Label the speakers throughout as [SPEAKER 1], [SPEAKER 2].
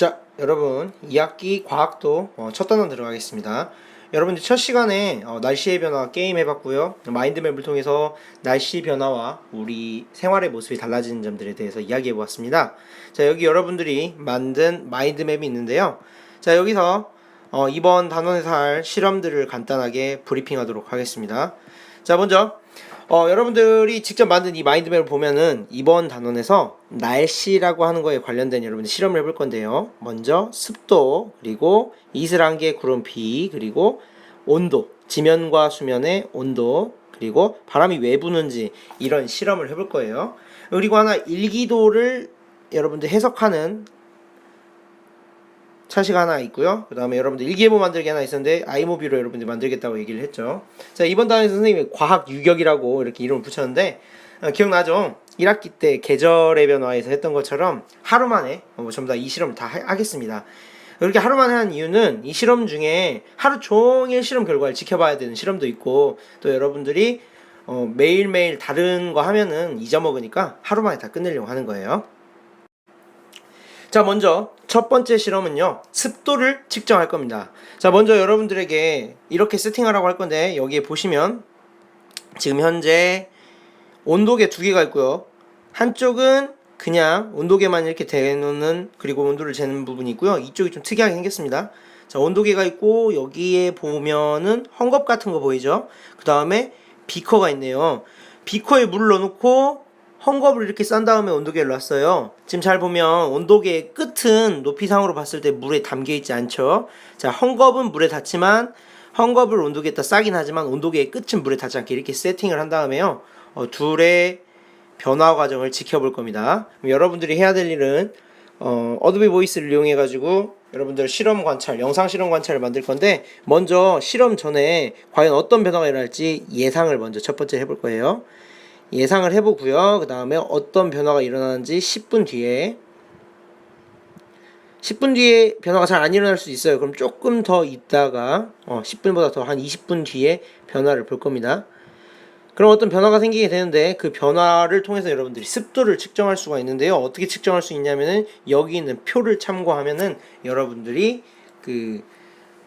[SPEAKER 1] 자, 여러분 2학기 과학도 첫 단원 들어가겠습니다. 여러분들 첫 시간에 날씨의 변화 게임 해봤고요. 마인드맵을 통해서 날씨 변화와 우리 생활의 모습이 달라지는 점들에 대해서 이야기해보았습니다. 자, 여기 여러분들이 만든 마인드맵이 있는데요. 자, 여기서 이번 단원에서 할 실험들을 간단하게 브리핑하도록 하겠습니다. 자, 먼저 여러분들이 직접 만든 이 마인드맵을 보면은 이번 단원에서 날씨라고 하는 거에 관련된 여러분들 실험을 해볼 건데요. 먼저 습도, 그리고 이슬한개 구름 비, 그리고 온도, 지면과 수면의 온도, 그리고 바람이 왜 부는지 이런 실험을 해볼 거예요. 그리고 하나 일기도를 여러분들 해석하는 차시가 하나 있고요. 그 다음에 여러분들 일기예보 만들기 하나 있었는데 아이모비로 여러분들 만들겠다고 얘기를 했죠. 자, 이번 단원에서 선생님이 과학 유격이라고 이렇게 이름을 붙였는데 기억나죠? 1학기 때 계절의 변화에서 했던 것처럼 하루 만에 전부 다 이 실험을 다 하겠습니다. 그렇게 하루 만에 한 이유는 이 실험 중에 하루 종일 실험 결과를 지켜봐야 되는 실험도 있고, 또 여러분들이 매일매일 다른 거 하면은 잊어먹으니까 하루 만에 다 끝내려고 하는 거예요. 자, 먼저 첫 번째 실험은요, 습도를 측정할 겁니다. 자, 먼저 여러분들에게 이렇게 세팅하라고 할 건데, 여기에 보시면 지금 현재 온도계 두 개가 있고요. 한쪽은 그냥 온도계만 이렇게 대놓는, 그리고 온도를 재는 부분이 있고요. 이쪽이 좀 특이하게 생겼습니다. 자, 온도계가 있고 여기에 보면은 헝겊 같은 거 보이죠? 그 다음에 비커가 있네요. 비커에 물을 넣어놓고 헝겊을 이렇게 싼 다음에 온도계를 놨어요. 지금 잘 보면 온도계의 끝은 높이상으로 봤을 때 물에 담겨있지 않죠. 자, 헝겊은 물에 닿지만, 헝겊을 온도계에다 싸긴 하지만 온도계의 끝은 물에 닿지 않게 이렇게 세팅을 한 다음에요, 둘의 변화 과정을 지켜볼 겁니다. 여러분들이 해야 될 일은 어도비 보이스를 이용해 가지고 여러분들 실험 관찰, 영상 실험 관찰을 만들 건데, 먼저 실험 전에 과연 어떤 변화가 일어날지 예상을 먼저 첫 번째 해볼 거예요. 예상을 해보고요. 그 다음에 어떤 변화가 일어나는지 10분 뒤에 변화가 잘 안 일어날 수 있어요. 그럼 조금 더 있다가 10분보다 더 한 20분 뒤에 변화를 볼 겁니다. 그럼 어떤 변화가 생기게 되는데, 그 변화를 통해서 여러분들이 습도를 측정할 수가 있는데요. 어떻게 측정할 수 있냐면은 여기 있는 표를 참고하면은 여러분들이 그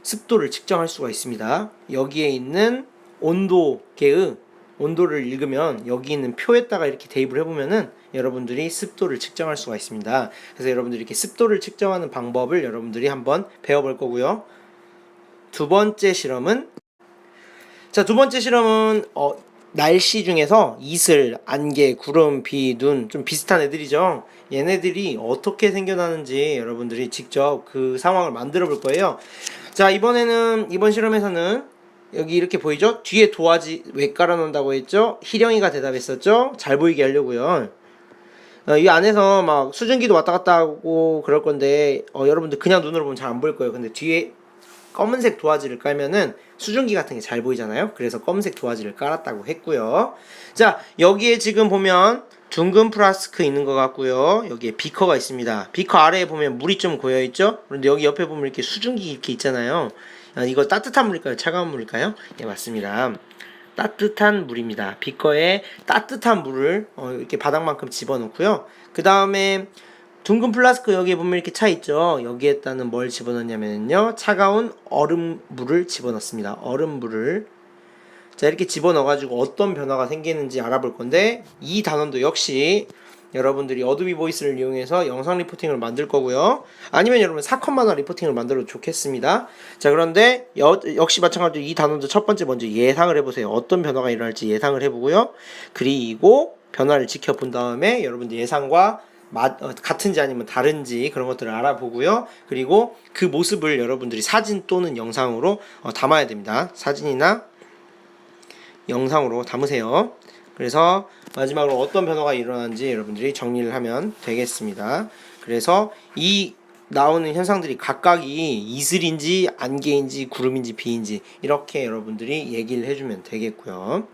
[SPEAKER 1] 습도를 측정할 수가 있습니다. 여기에 있는 온도계의 온도를 읽으면 여기 있는 표에다가 이렇게 대입을 해보면은 여러분들이 습도를 측정할 수가 있습니다. 그래서 여러분들이 이렇게 습도를 측정하는 방법을 여러분들이 한번 배워볼 거고요. 두 번째 실험은 날씨 중에서 이슬, 안개, 구름, 비, 눈 좀 비슷한 애들이죠. 얘네들이 어떻게 생겨나는지 여러분들이 직접 그 상황을 만들어 볼 거예요. 자, 이번 실험에서는 여기 이렇게 보이죠? 뒤에 도화지 왜 깔아놓는다고 했죠? 희령이가 대답했었죠? 잘 보이게 하려고요. 이 안에서 막 수증기도 왔다 갔다 하고 그럴 건데, 여러분들 그냥 눈으로 보면 잘 안 보일 거예요. 근데 뒤에 검은색 도화지를 깔면은 수증기 같은 게 잘 보이잖아요. 그래서 검은색 도화지를 깔았다고 했고요. 자, 여기에 지금 보면 둥근 플라스크 있는 것 같고요. 여기에 비커가 있습니다. 비커 아래에 보면 물이 좀 고여 있죠. 그런데 여기 옆에 보면 이렇게 수증기 이렇게 있잖아요. 이거 따뜻한 물일까요? 차가운 물일까요? 예, 맞습니다. 따뜻한 물입니다. 비커에 따뜻한 물을 이렇게 바닥만큼 집어넣고요. 그 다음에 둥근 플라스크 여기에 보면 이렇게 차 있죠. 여기에다는 뭘 집어넣냐면요, 차가운 얼음물을 집어넣습니다. 얼음물을 자, 이렇게 집어넣어가지고 어떤 변화가 생기는지 알아볼 건데, 이 단원도 역시 여러분들이 어도비 보이스를 이용해서 영상 리포팅을 만들 거고요. 아니면 여러분 사건 만화 리포팅을 만들어도 좋겠습니다. 자, 그런데 역시 마찬가지로 이 단원도 첫 번째 먼저 예상을 해보세요. 어떤 변화가 일어날지 예상을 해보고요. 그리고 변화를 지켜본 다음에 여러분들 예상과 같은지 아니면 다른지 그런 것들을 알아보고요. 그리고 그 모습을 여러분들이 사진 또는 영상으로 담아야 됩니다. 사진이나 영상으로 담으세요. 그래서 마지막으로 어떤 변화가 일어나는지 여러분들이 정리를 하면 되겠습니다. 그래서 이 나오는 현상들이 각각이 이슬인지 안개인지 구름인지 비인지 이렇게 여러분들이 얘기를 해주면 되겠고요.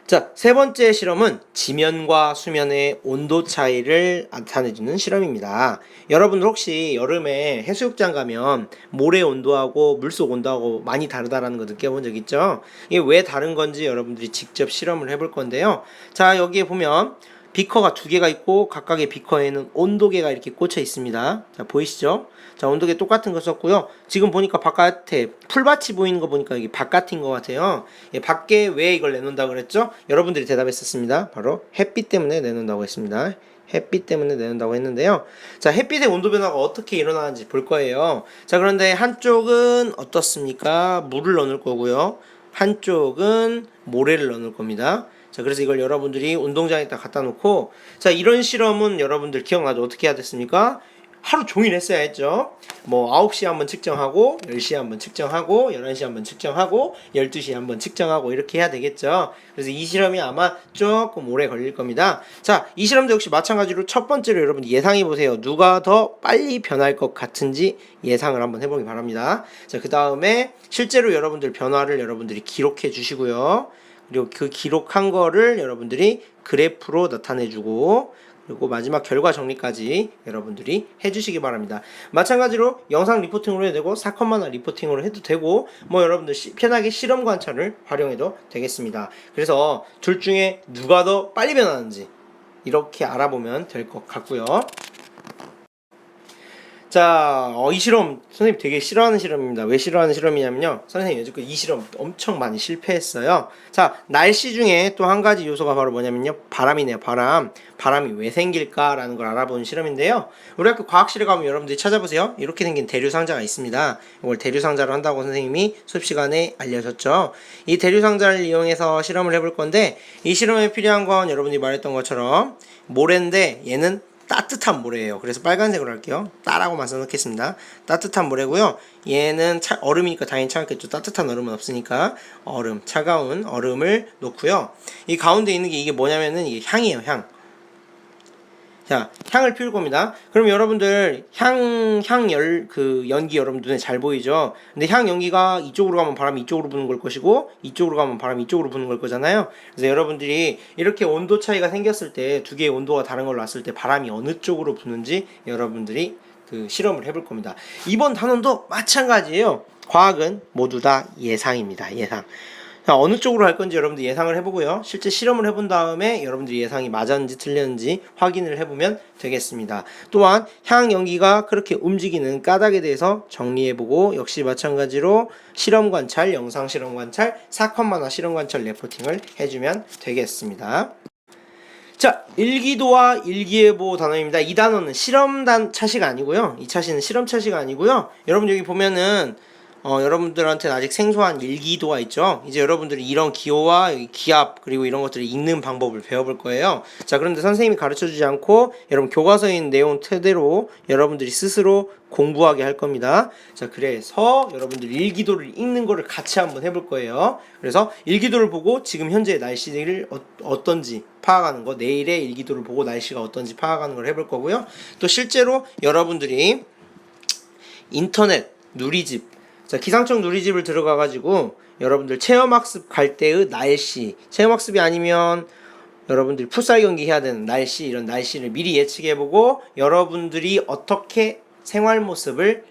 [SPEAKER 1] 자, 세 번째 실험은 지면과 수면의 온도 차이를 나타내주는 실험입니다. 여러분들 혹시 여름에 해수욕장 가면 모래 온도하고 물속 온도하고 많이 다르다라는 거 느껴본 적 있죠? 이게 왜 다른 건지 여러분들이 직접 실험을 해볼 건데요. 자, 여기에 보면 비커가 두 개가 있고 각각의 비커에는 온도계가 이렇게 꽂혀 있습니다. 자, 보이시죠? 자, 온도계 똑같은 거 썼고요. 지금 보니까 바깥에 풀밭이 보이는 거 보니까 여기 바깥인 것 같아요. 예, 밖에 왜 이걸 내놓는다고 그랬죠? 여러분들이 대답했었습니다. 바로 햇빛 때문에 내놓는다고 했습니다. 햇빛 때문에 내놓는다고 했는데요. 자, 햇빛의 온도 변화가 어떻게 일어나는지 볼 거예요. 자, 그런데 한쪽은 어떻습니까? 물을 넣을 거고요. 한쪽은 모래를 넣을 겁니다. 자, 그래서 이걸 여러분들이 운동장에다 갖다 놓고, 자, 이런 실험은 여러분들 기억나죠? 어떻게 해야 됐습니까? 하루 종일 했어야 했죠. 뭐 9시에 한번 측정하고 10시에 한번 측정하고 11시에 한번 측정하고 12시에 한번 측정하고 이렇게 해야 되겠죠. 그래서 이 실험이 아마 조금 오래 걸릴 겁니다. 자, 이 실험도 역시 마찬가지로 첫 번째로 여러분 예상해 보세요. 누가 더 빨리 변할 것 같은지 예상을 한번 해보기 바랍니다. 자, 그 다음에 실제로 여러분들 변화를 여러분들이 기록해 주시고요. 그리고 그 기록한 거를 여러분들이 그래프로 나타내 주고, 그리고 마지막 결과 정리까지 여러분들이 해주시기 바랍니다. 마찬가지로 영상 리포팅으로 해도 되고 사건마다 리포팅으로 해도 되고, 뭐 여러분들 편하게 실험 관찰을 활용해도 되겠습니다. 그래서 둘 중에 누가 더 빨리 변하는지 이렇게 알아보면 될 것 같고요. 자, 이 실험 선생님 되게 싫어하는 실험입니다. 왜 싫어하는 실험이냐면요, 선생님 여지껏 이 실험 엄청 많이 실패했어요. 자, 날씨 중에 또 한 가지 요소가 바로 뭐냐면요, 바람이네요. 바람이 왜 생길까라는 걸 알아보는 실험인데요. 우리 학교 과학실에 가면 여러분들이 찾아보세요. 이렇게 생긴 대류상자가 있습니다. 이걸 대류상자로 한다고 선생님이 수업시간에 알려줬죠. 이 대류상자를 이용해서 실험을 해볼 건데, 이 실험에 필요한 건 여러분들이 말했던 것처럼 모래인데 얘는 따뜻한 모래예요. 그래서 빨간색으로 할게요. 따라고만 써놓겠습니다. 따뜻한 모래고요. 얘는 얼음이니까 당연히 차갑겠죠. 따뜻한 얼음은 없으니까 차가운 얼음을 놓고요. 이 가운데 있는 게 이게 뭐냐면은 이게 향이에요. 향. 자, 향을 피울 겁니다. 그럼 여러분들 연기 여러분 눈에 잘 보이죠? 근데 향 연기가 이쪽으로 가면 바람이 이쪽으로 부는 걸 것이고, 이쪽으로 가면 바람이 이쪽으로 부는 걸 거잖아요. 그래서 여러분들이 이렇게 온도 차이가 생겼을 때, 두 개의 온도가 다른 걸로 왔을 때 바람이 어느 쪽으로 부는지 여러분들이 그 실험을 해볼 겁니다. 이번 단원도 마찬가지예요. 과학은 모두 다 예상입니다. 예상. 자, 어느 쪽으로 할 건지 여러분들 예상을 해보고요. 실제 실험을 해본 다음에 여러분들이 예상이 맞았는지 틀렸는지 확인을 해보면 되겠습니다. 또한 향 연기가 그렇게 움직이는 까닭에 대해서 정리해보고, 역시 마찬가지로 실험 관찰, 영상 실험 관찰, 사건만화 실험 관찰 레포팅을 해주면 되겠습니다. 자, 일기도와 일기예보 단어입니다. 이 단어는 실험단 차시가 아니고요. 이 차시는 실험 차시가 아니고요. 여러분 여기 보면은 여러분들한테는 아직 생소한 일기도가 있죠. 이제 여러분들이 이런 기호와 기압 그리고 이런 것들을 읽는 방법을 배워볼 거예요. 자, 그런데 선생님이 가르쳐주지 않고 여러분 교과서에 있는 내용 토대로 여러분들이 스스로 공부하게 할 겁니다. 자, 그래서 여러분들 일기도를 읽는 거를 같이 한번 해볼 거예요. 그래서 일기도를 보고 지금 현재 날씨를 어떤지 파악하는 거, 내일의 일기도를 보고 날씨가 어떤지 파악하는 걸 해볼 거고요. 또 실제로 여러분들이 인터넷 누리집, 자, 기상청 누리집을 들어가가지고 여러분들 체험학습 갈 때의 날씨, 체험학습이 아니면 여러분들이 풋살 경기 해야 되는 날씨, 이런 날씨를 미리 예측해보고 여러분들이 어떻게 생활 모습을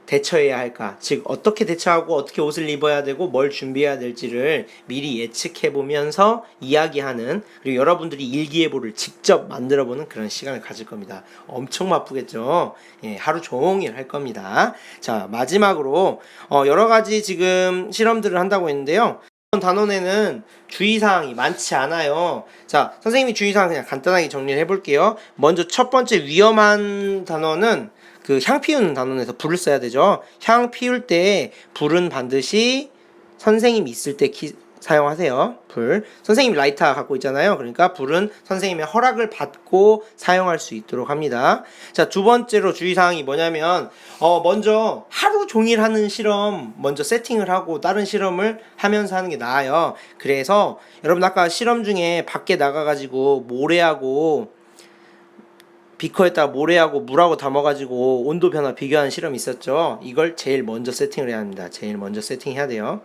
[SPEAKER 1] 대처해야 할까, 즉 어떻게 대처하고 어떻게 옷을 입어야 되고 뭘 준비해야 될지를 미리 예측해보면서 이야기하는, 그리고 여러분들이 일기예보를 직접 만들어보는 그런 시간을 가질 겁니다. 엄청 바쁘겠죠. 예, 하루 종일 할 겁니다. 자, 마지막으로 여러가지 지금 실험들을 한다고 했는데요, 이번 단원에는 주의사항이 많지 않아요. 자, 선생님이 주의사항 그냥 간단하게 정리를 해볼게요. 먼저 첫 번째 위험한 단원은 그 향 피우는 단원에서 불을 써야 되죠. 향 피울 때 불은 반드시 선생님이 있을 때 사용하세요. 불. 선생님이 라이터 갖고 있잖아요. 그러니까 불은 선생님의 허락을 받고 사용할 수 있도록 합니다. 자, 두 번째로 주의사항이 뭐냐면 먼저 하루 종일 하는 실험 먼저 세팅을 하고 다른 실험을 하면서 하는 게 나아요. 그래서 여러분 아까 실험 중에 밖에 나가가지고 모래하고 비커에다가 모래하고 물하고 담아가지고 온도 변화 비교하는 실험이 있었죠. 이걸 제일 먼저 세팅을 해야 합니다. 제일 먼저 세팅해야 돼요.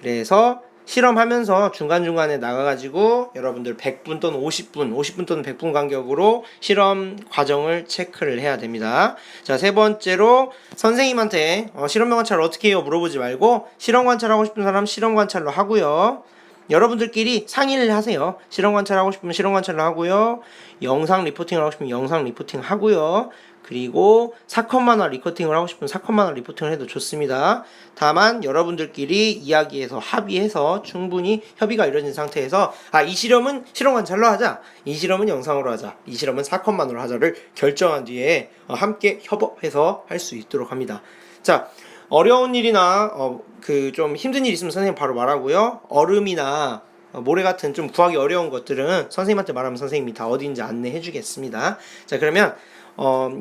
[SPEAKER 1] 그래서 실험하면서 중간중간에 나가가지고 여러분들 100분 또는 50분 또는 100분 간격으로 실험 과정을 체크를 해야 됩니다. 자, 세 번째로 선생님한테 실험 관찰을 어떻게 해요 물어보지 말고, 실험 관찰하고 싶은 사람 실험 관찰로 하고요. 여러분들끼리 상의를 하세요. 실험 관찰하고 싶으면 실험 관찰을 하고요. 영상 리포팅을 하고 싶으면 영상 리포팅 하고요. 그리고 사건 만화 리포팅을 하고 싶으면 사건 만화 리포팅을 해도 좋습니다. 다만 여러분들끼리 이야기해서 합의해서 충분히 협의가 이루어진 상태에서 이 실험은 실험 관찰로 하자, 이 실험은 영상으로 하자, 이 실험은 사건 만화로 하자를 결정한 뒤에 함께 협업해서 할 수 있도록 합니다. 자, 어려운 일이나 그 좀 힘든 일 있으면 선생님 바로 말하고요. 얼음이나 모래 같은 좀 구하기 어려운 것들은 선생님한테 말하면 선생님이 다 어디인지 안내해 주겠습니다. 자, 그러면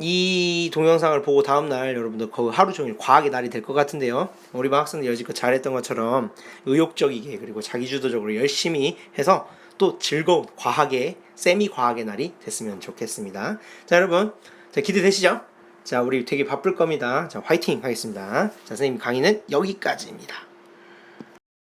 [SPEAKER 1] 이 동영상을 보고 다음날 여러분들 거의 하루 종일 과학의 날이 될 것 같은데요. 우리 반 학생들 여지껏 잘했던 것처럼 의욕적이게 그리고 자기주도적으로 열심히 해서 또 즐거운 과학의 세미 과학의 날이 됐으면 좋겠습니다. 자, 여러분, 자, 기대되시죠? 자, 우리 되게 바쁠 겁니다. 자, 화이팅 하겠습니다. 자, 선생님 강의는 여기까지입니다.